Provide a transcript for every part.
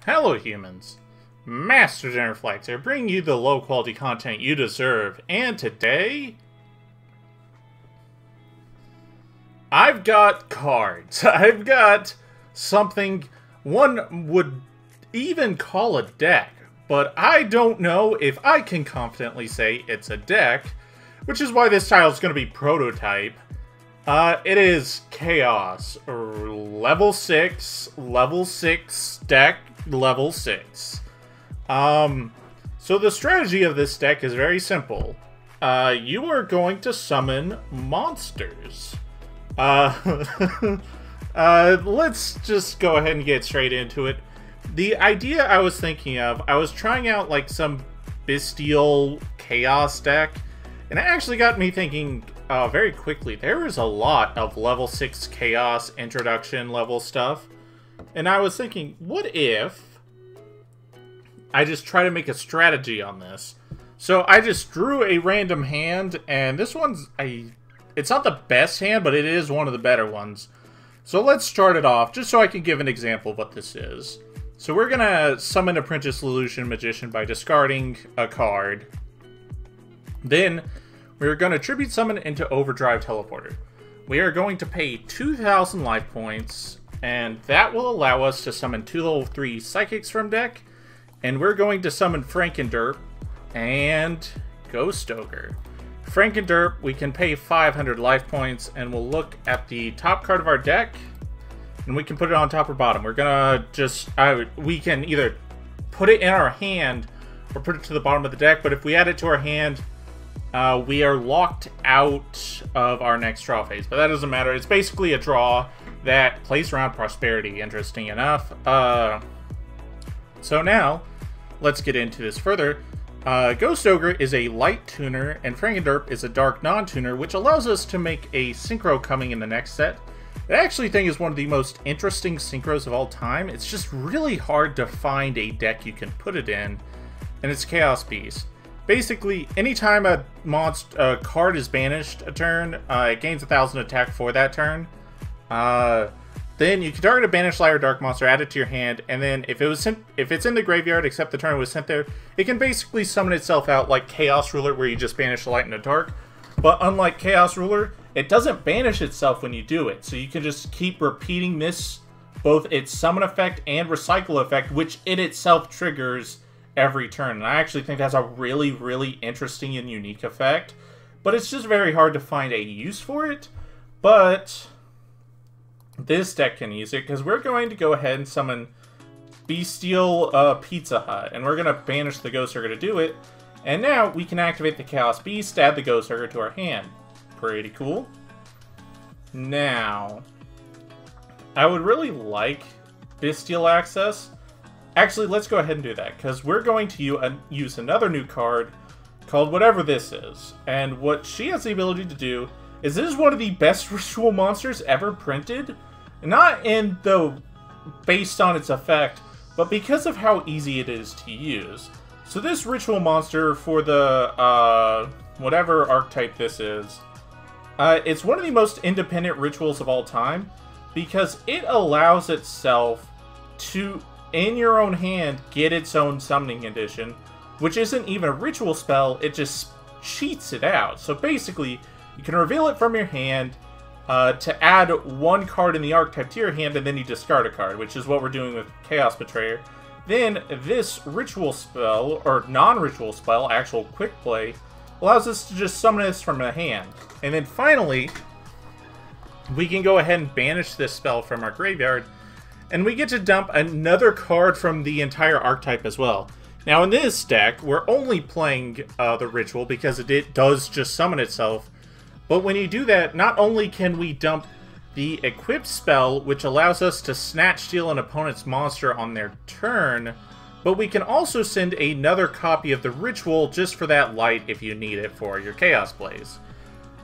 Hello humans, Master Genderflex here, bringing you the low quality content you deserve, and today I've got cards. I've got something one would even call a deck, but I don't know if I can confidently say it's a deck, which is why this title is going to be Prototype. It is Chaos, level 6 deck, level 6. So the strategy of this deck is very simple. You are going to summon monsters. Let's just go ahead and get straight into it. The idea I was thinking of, I was trying out like some Bestial Chaos deck, and it actually got me thinking very quickly. There is a lot of level 6 Chaos introduction level stuff, and I was thinking, what if I just try to make a strategy on this? So I just drew a random hand, and this one's it's not the best hand, but it is one of the better ones. So let's start it off, just so I can give an example of what this is. So we're gonna summon Apprentice Illusion Magician by discarding a card. Then we're going to Tribute Summon into Overdrive Teleporter. We are going to pay 2,000 life points, and that will allow us to summon 2 level 3 Psychics from deck. And we're going to summon Frankenderp and Ghost Ogre. Frankenderp, we can pay 500 life points, and we'll look at the top card of our deck, and we can put it on top or bottom. We're gonna just, we can either put it in our hand or put it to the bottom of the deck, but if we add it to our hand, we are locked out of our next draw phase, but that doesn't matter. It's basically a draw that plays around Prosperity, interesting enough. So now, let's get into this further. Ghost Ogre is a light tuner, and Frankenderp is a dark non-tuner, which allows us to make a synchro coming in the next set. I actually think is one of the most interesting synchros of all time. It's just really hard to find a deck you can put it in, and it's Chaos Beast. Basically, anytime a card is banished a turn, it gains 1,000 attack for that turn. Then you can target a banished light or dark monster, add it to your hand, and then if it's in the graveyard, except the turn it was sent there, it can basically summon itself out like Chaos Ruler, where you just banish a light and a dark. But unlike Chaos Ruler, it doesn't banish itself when you do it, so you can just keep repeating this, both its summon effect and recycle effect, which it itself triggers every turn. And I actually think that's a really, really interesting and unique effect, but it's just very hard to find a use for it. But this deck can use it, because we're going to go ahead and summon Bestial Pizza Hut, and we're going to banish the Ghost Ogre to do it, and now we can activate the Chaos Beast, add the Ghost Ogre to our hand. Pretty cool. Now, I would really like Bestial access. Actually, let's go ahead and do that, because we're going to use another new card called whatever this is. And what she has the ability to do is, this is one of the best ritual monsters ever printed. Not in the based on its effect, but because of how easy it is to use. So this ritual monster for the whatever archetype this is, it's one of the most independent rituals of all time, because it allows itself to, in your own hand, get its own summoning condition, which isn't even a ritual spell, it just cheats it out. So basically, you can reveal it from your hand to add one card in the archetype to your hand, and then you discard a card, which is what we're doing with Chaos Betrayer. Then this ritual spell, or non-ritual spell, actual quick play, allows us to just summon this from the hand. And then finally, we can go ahead and banish this spell from our graveyard, and we get to dump another card from the entire archetype as well. Now in this deck, we're only playing the ritual because it does just summon itself. But when you do that, not only can we dump the equipped spell, which allows us to snatch steal an opponent's monster on their turn, but we can also send another copy of the ritual just for that light if you need it for your Chaos plays.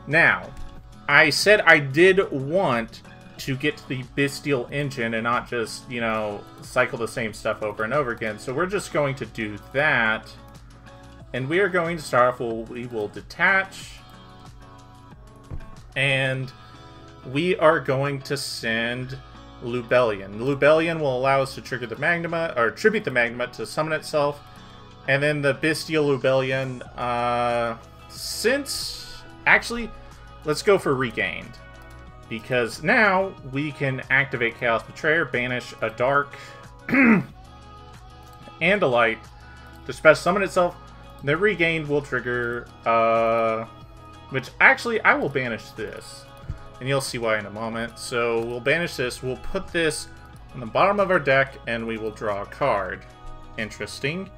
Now, I said I did want to get to the Bestial engine and not just, you know, cycle the same stuff over and over again. So we're just going to do that. And we are going to start off, we will detach. And we are going to send Lubellion. Lubellion will allow us to trigger the Magnema, or tribute the Magnema to summon itself. And then the Bestial Lubellion, actually, let's go for Regained. Because now we can activate Chaos Betrayer, banish a Dark and a Light to special summon itself. The Regained will trigger, which actually I will banish this. And you'll see why in a moment. So we'll banish this, we'll put this on the bottom of our deck, and we will draw a card. Interesting.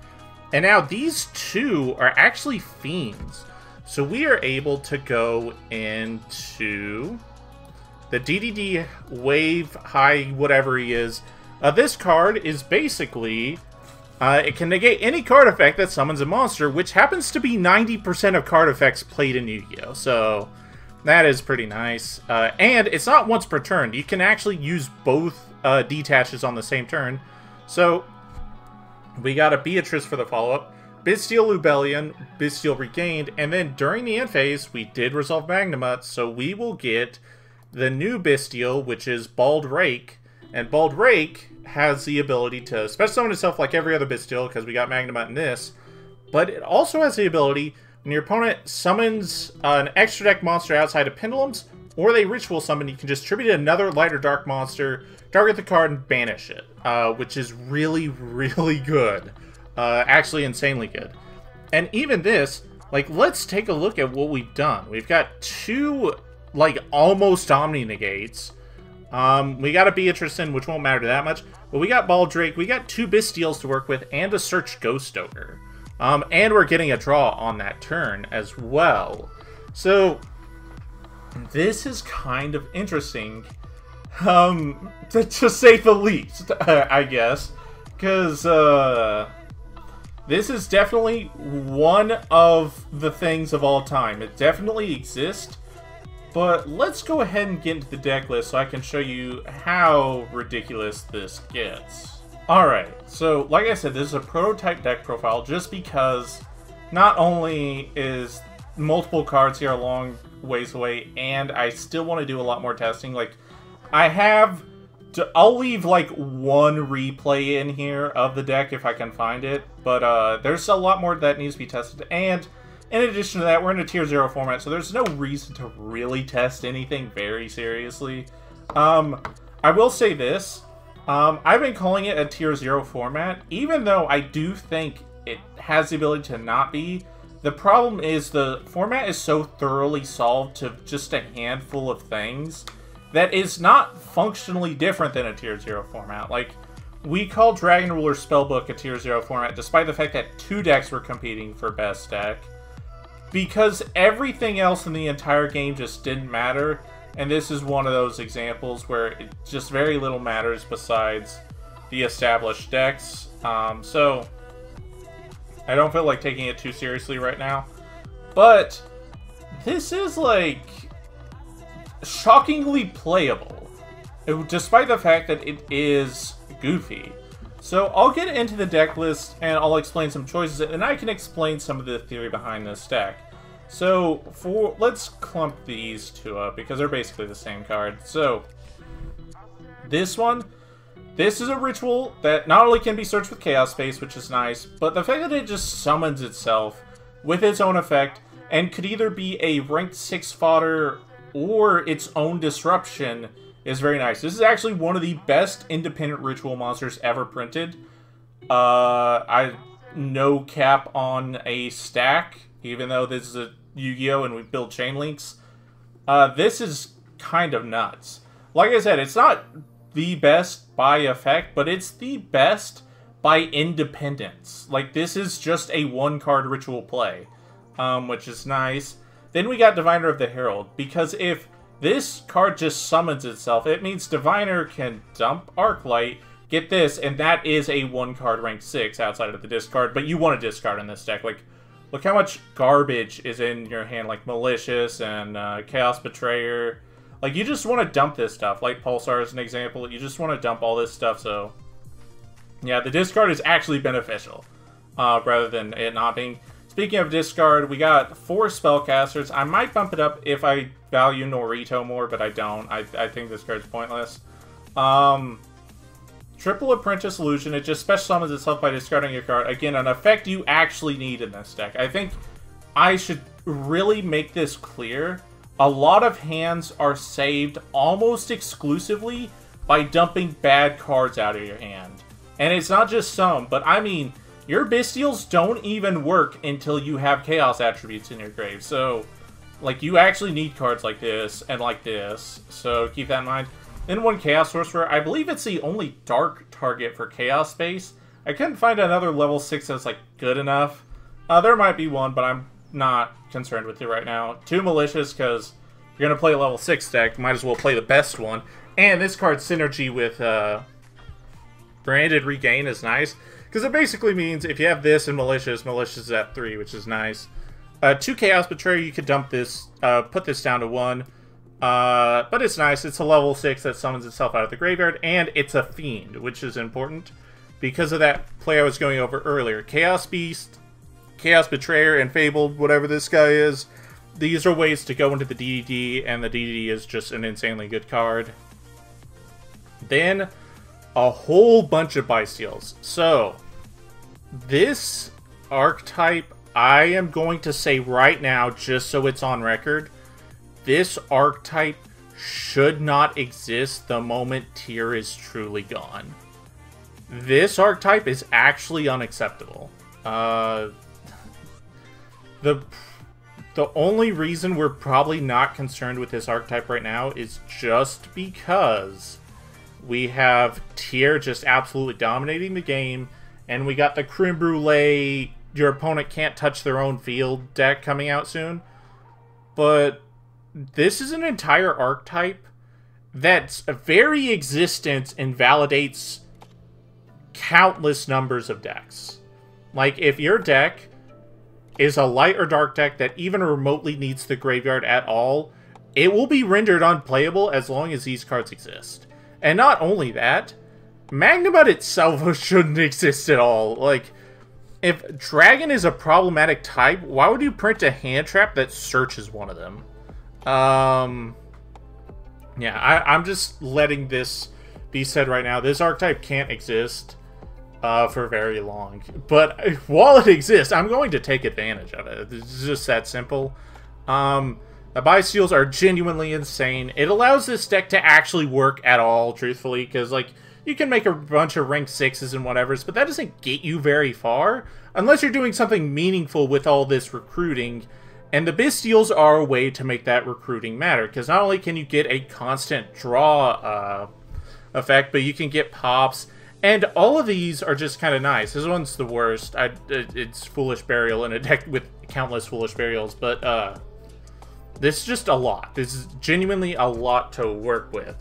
And now these two are actually Fiends. So we are able to go into the DDD Wave High, whatever he is. This card is basically, it can negate any card effect that summons a monster, which happens to be 90% of card effects played in Yu-Gi-Oh! So that is pretty nice. And it's not once per turn. You can actually use both detaches on the same turn. So we got a Beatrice for the follow-up. Bestial Lubellion, Bestial Regained, and then during the end phase, we did resolve Magnamut, so we will get the new Bestial, which is Bald Rake. And Bald Rake has the ability to special summon itself like every other Bestial, because we got Magnamut in this. But it also has the ability, when your opponent summons an extra deck monster outside of Pendulums, or they ritual summon, you can just tribute another light or dark monster, target the card, and banish it. Which is really, really good. Actually insanely good. And even this, like, let's take a look at what we've done. We've got two, like, almost Omni Negates. We got a Beatrice in, which won't matter that much. But we got Baldrake, we got two Bestials to work with, and a Search Ghost Ogre. And we're getting a draw on that turn as well. So, this is kind of interesting. To say the least, I guess. Because, this is definitely one of the things of all time. It definitely exists. But let's go ahead and get into the deck list so I can show you how ridiculous this gets. Alright, so like I said, this is a prototype deck profile just because not only is multiple cards here a long ways away, and I still want to do a lot more testing. Like, I'll leave like one replay in here of the deck if I can find it, but there's a lot more that needs to be tested, and in addition to that, we're in a Tier 0 format, so there's no reason to really test anything very seriously. I will say this, I've been calling it a Tier 0 format, even though I do think it has the ability to not be. The problem is the format is so thoroughly solved to just a handful of things that is not functionally different than a Tier 0 format. Like, we call Dragon Ruler Spellbook a Tier 0 format, despite the fact that two decks were competing for best deck. Because everything else in the entire game just didn't matter, and this is one of those examples where it just very little matters besides the established decks. So, I don't feel like taking it too seriously right now. But, this is like shockingly playable, despite the fact that it is goofy. So I'll get into the deck list and I'll explain some choices, and I can explain some of the theory behind this deck. So let's clump these two up because they're basically the same card. So this is a ritual that not only can be searched with Chaos Space, which is nice, but the fact that it just summons itself with its own effect and could either be a ranked 6 fodder or its own disruption is very nice. This is actually one of the best independent ritual monsters ever printed. No cap on a stack, even though this is a Yu-Gi-Oh! And we build chain links. This is kind of nuts. Like I said, it's not the best by effect, but it's the best by independence. Like, this is just a one-card ritual play, which is nice. Then we got Diviner of the Herald, because if this card just summons itself, it means Diviner can dump Arclight, get this, and that is a one-card rank 6 outside of the discard, but you want to discard in this deck. Like, look how much garbage is in your hand, like Malicious and Chaos Betrayer. Like, you just want to dump this stuff. Like Pulsar is an example. You just want to dump all this stuff, so yeah, the discard is actually beneficial, rather than it not being. Speaking of discard, we got 4 spellcasters. I might bump it up if I value Norito more, but I don't. I think this card's pointless. Triple Apprentice Illusion, it just special summons itself by discarding your card. Again, an effect you actually need in this deck. I think I should really make this clear. A lot of hands are saved almost exclusively by dumping bad cards out of your hand. And it's not just some, but I mean, your Bystials don't even work until you have Chaos attributes in your grave. So, like, you actually need cards like this and like this. So, keep that in mind. Then one Chaos Sorcerer. I believe it's the only dark target for Chaos Space. I couldn't find another level 6 that's, like, good enough. There might be one, but I'm not concerned with it right now. 2 Malicious, because if you're going to play a level 6 deck, might as well play the best one. And this card's synergy with Branded Regain is nice. Because it basically means if you have this and Malicious, Malicious is at 3, which is nice. 2 Chaos Betrayer, you could dump this, put this down to 1. But it's nice. It's a level 6 that summons itself out of the graveyard, and it's a Fiend, which is important because of that play I was going over earlier. Chaos Beast, Chaos Betrayer, and Fabled, whatever this guy is, these are ways to go into the DDD, and the DDD is just an insanely good card. Then, a whole bunch of Bystials. So, this archetype, I am going to say right now, just so it's on record, this archetype should not exist the moment Tier is truly gone. This archetype is actually unacceptable. The only reason we're probably not concerned with this archetype right now is just because we have Tier just absolutely dominating the game, and we got the Creme Brulee, your opponent can't touch their own field deck coming out soon. But this is an entire archetype that's very existence invalidates countless numbers of decks. Like, if your deck is a light or dark deck that even remotely needs the graveyard at all, it will be rendered unplayable as long as these cards exist. And not only that, Magnamut itself shouldn't exist at all. Like, if Dragon is a problematic type, why would you print a hand trap that searches one of them? Yeah, I'm just letting this be said right now. This archetype can't exist for very long. But while it exists, I'm going to take advantage of it. It's just that simple. The Bystials are genuinely insane. It allows this deck to actually work at all, truthfully, because, like, you can make a bunch of rank 6s and whatevers, but that doesn't get you very far, unless you're doing something meaningful with all this recruiting. And the Bystials are a way to make that recruiting matter, because not only can you get a constant draw effect, but you can get pops, and all of these are just kind of nice. This one's the worst. It's Foolish Burial in a deck with countless Foolish Burials, but this is just a lot. This is genuinely a lot to work with.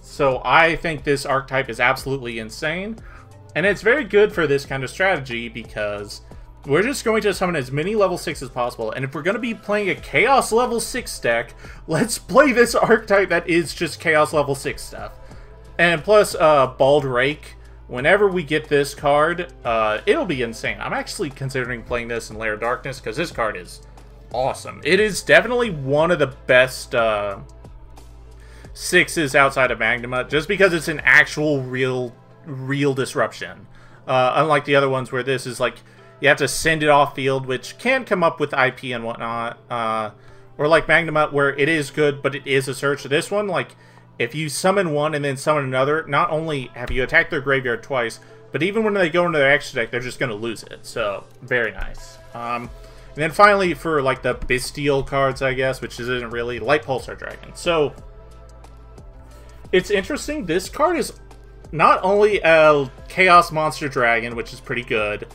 So I think this archetype is absolutely insane, and it's very good for this kind of strategy because we're just going to summon as many level 6 as possible, and if we're going to be playing a Chaos level 6 deck, let's play this archetype that is just Chaos level 6 stuff. And plus, Bald Rake, whenever we get this card, it'll be insane. I'm actually considering playing this in Lair of Darkness, because this card is awesome. It is definitely one of the best 6s outside of Magnamut, just because it's an actual real disruption. Unlike the other ones where this is like, you have to send it off field, which can come up with IP and whatnot. Or like Magnamut, where it is good, but it is a search. This one, like, if you summon one and then summon another, not only have you attacked their graveyard twice, but even when they go into their extra deck, they're just going to lose it. So, very nice. And then finally, for like the Bystial cards, I guess, which isn't really, Light Pulsar Dragon. So, it's interesting. This card is not only a Chaos Monster Dragon, which is pretty good,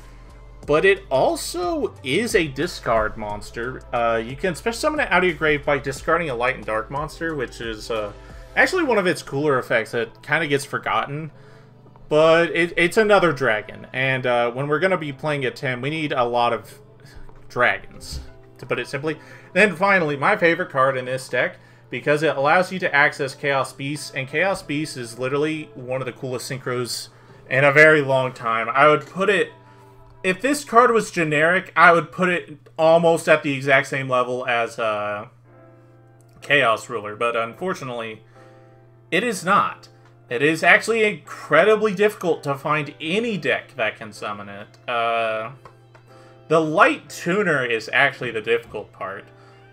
but it also is a discard monster. You can special summon it out of your grave by discarding a light and dark monster, which is actually one of its cooler effects that kind of gets forgotten. But it's another dragon, and when we're going to be playing at 10, we need a lot of dragons, to put it simply. Then finally, my favorite card in this deck, because it allows you to access Chaos Beast, and Chaos Beast is literally one of the coolest synchros in a very long time. I would put it, if this card was generic, I would put it almost at the exact same level as Chaos Ruler, but unfortunately, It is not. It is actually incredibly difficult to find any deck that can summon it. The light tuner is actually the difficult part.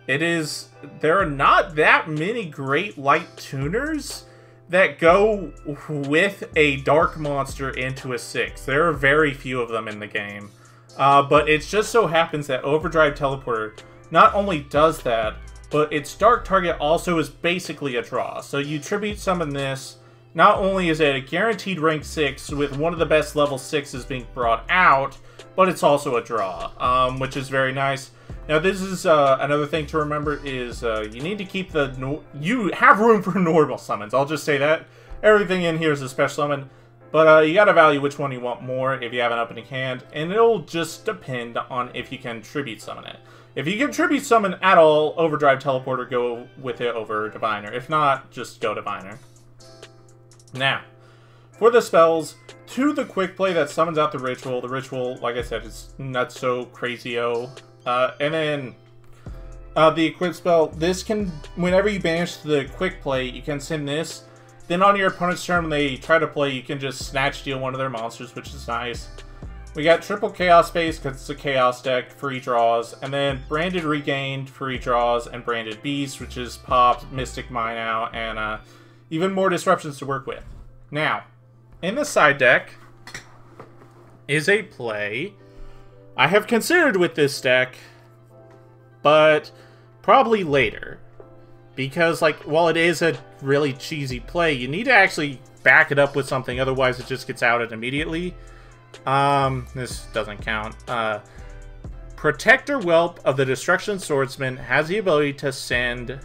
There are not that many great light tuners that go with a dark monster into a 6. There are very few of them in the game. But it just so happens that Overdrive Teleporter not only does that, but its dark target also is basically a draw. So you tribute summon this, not only is it a guaranteed rank 6 with one of the best level 6s being brought out, but it's also a draw, which is very nice. Now this is another thing to remember is you need to keep you have room for normal summons. I'll just say that. Everything in here is a special summon, but you gotta value which one you want more if you have an opening hand, and it'll just depend on if you can tribute summon it. If you can tribute summon at all, Overdrive Teleporter, go with it over Diviner. If not, just go Diviner. Now, for the spells, to the quick play that summons out the ritual, like I said, is not so crazy-o. And then, the equip spell, this can, whenever you banish the quick play, you can send this. Then on your opponent's turn, when they try to play, you can just snatch steal one of their monsters, which is nice. We got triple Chaos Space, because it's a Chaos deck, free draws. And then Branded Regained, free draws, and Branded Beast, which is Pop, Mystic Mine out, and even more disruptions to work with. Now, in the side deck is a play I have considered with this deck, but probably later. Because, like, while it is a really cheesy play, you need to actually back it up with something, otherwise it just gets outed immediately. This doesn't count. Protector Whelp of the Destruction Swordsman has the ability to send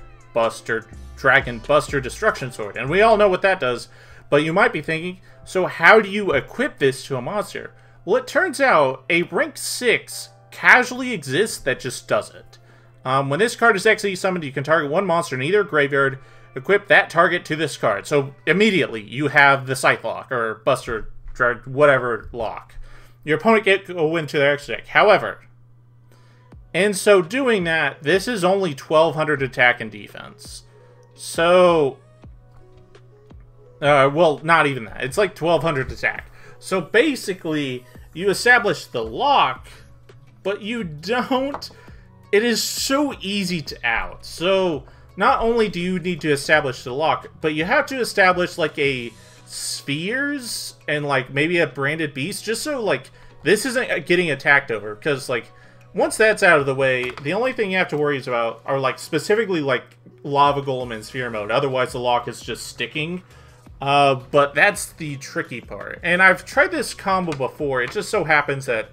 Dragon Buster Destruction Sword. And we all know what that does, but you might be thinking, so how do you equip this to a monster? Well, it turns out a rank 6 casually exists that just does it. When this card is exiled summoned, you can target one monster in either graveyard, equip that target to this card. So immediately you have the Scythe lock, or Buster, whatever lock. Your opponent get go into their extra deck. However, in so doing that, this is only 1200 attack and defense. So, well, not even that. It's like 1200 attack. So basically, you establish the lock, but you don't. It is so easy to out. So not only do you need to establish the lock, but you have to establish like a spheres and like maybe a branded beast, just so like this isn't getting attacked over. Because like once that's out of the way, the only thing you have to worry about are like specifically like lava golem and sphere mode. Otherwise the lock is just sticking. But that's the tricky part. And I've tried this combo before. It just so happens that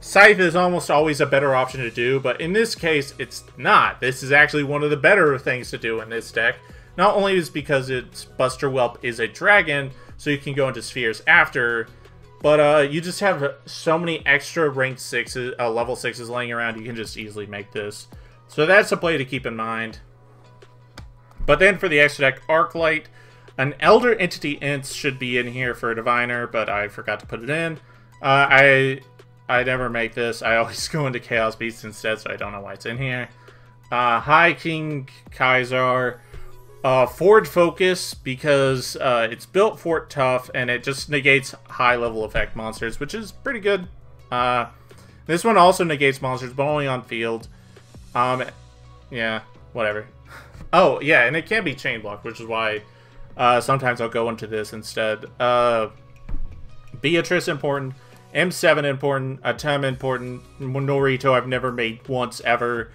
Scythe is almost always a better option to do, but in this case, it's not. This is actually one of the better things to do in this deck. Not only is because its Buster Whelp is a dragon, so you can go into spheres after, but you just have so many extra ranked 6s, level 6s laying around, you can just easily make this. So that's a play to keep in mind. But then for the extra deck, Arclight, an Elder Entity Ints should be in here for a Diviner, but I forgot to put it in. I never make this. I always go into Chaos Beast instead, so I don't know why it's in here. High King Kaisar. Forward Focus, because it's built for it tough, and it just negates high-level effect monsters, which is pretty good. This one also negates monsters, but only on field. Yeah, whatever. Oh, yeah, and it can be Chain Block, which is why sometimes I'll go into this instead. Beatrice important. M7 important, Atem important, Norito I've never made once ever,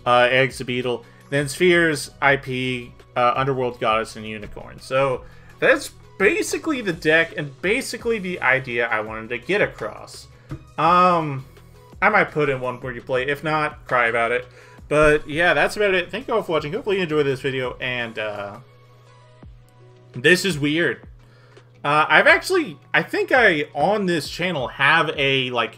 Eggs the Beetle, then Spheres, IP, Underworld Goddess, and Unicorn. So that's basically the deck and basically the idea I wanted to get across. I might put in one where you play, if not, cry about it. But yeah, that's about it. Thank you all for watching. Hopefully you enjoyed this video, and this is weird. I think I, on this channel, have a, like,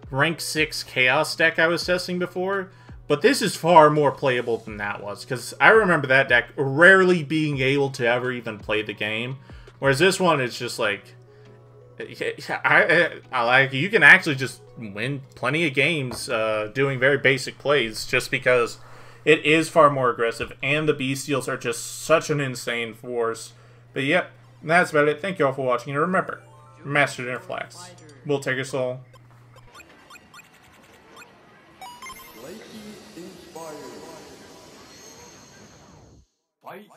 rank 6 Chaos deck I was testing before, but this is far more playable than that was, because I remember that deck rarely being able to ever even play the game, whereas this one is just, like, I like, you can actually just win plenty of games doing very basic plays, just because it is far more aggressive, and the Bestials are just such an insane force. But yep, that's about it. Thank you all for watching, and remember, Master Dinner Flax. We'll take your soul. Fight.